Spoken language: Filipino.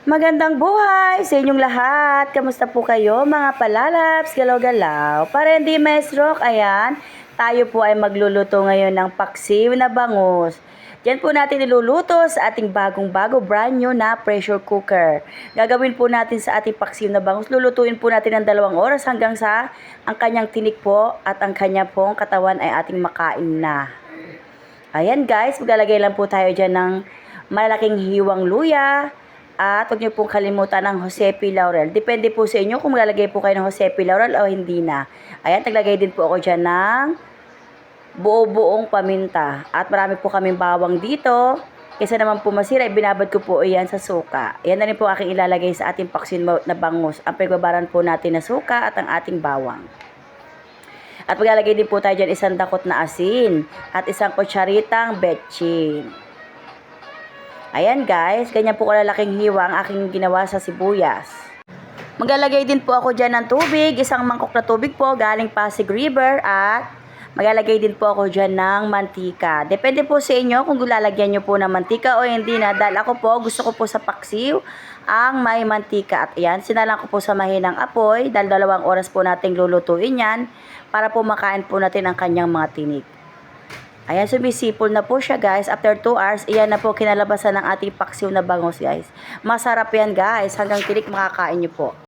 Magandang buhay sa inyong lahat. Kamusta po kayo mga palalaps, galaw-galaw? Para hindi ma-stroke, ayan, tayo po ay magluluto ngayon ng paksiw na bangus. Diyan po natin niluluto sa ating bagong-bago brand new na pressure cooker. Gagawin po natin sa ating paksiw na bangus, lulutuin po natin ng 2 oras hanggang sa ang kanyang tinik po at ang kanya pong katawan ay ating makain na. Ayan guys, maglalagay lang po tayo dyan ng malaking hiwang luya. At huwag niyo pong kalimutan ng Josepi Laurel. Depende po sa inyo kung maglalagay po kayo ng Josepi Laurel o hindi na. Ayan, naglagay din po ako dyan ng buo-buong paminta. At marami po kaming bawang dito. Kaysa naman po masira, binabad ko po iyan sa suka. Ayan na rin po aking ilalagay sa ating paksiw na bangus. Ang pagbabaran po natin na suka at ang ating bawang. At maglalagay din po tayo dyan 1 dakot na asin at 1 kutsaritang betchin. Ayan guys, ganyan po kalalaking hiwa ang aking ginawa sa sibuyas. Maglalagay din po ako dyan ng tubig, 1 mangkok na tubig po galing Pasig River at maglalagay din po ako dyan ng mantika. Depende po sa inyo kung lalagyan nyo po ng mantika o hindi na, dahil ako po gusto ko po sa paksiw ang may mantika. At ayan, sinalang ko po sa mahinang apoy dahil 2 oras po nating lulutuin yan para po makain po natin ang kanyang mga tinik. Ayan, sumisipol na po siya guys. After 2 hours, iyan na po kinalabasan ng ating paksiw na bangus guys. Masarap yan guys. Hanggang tinik makakain nyo po.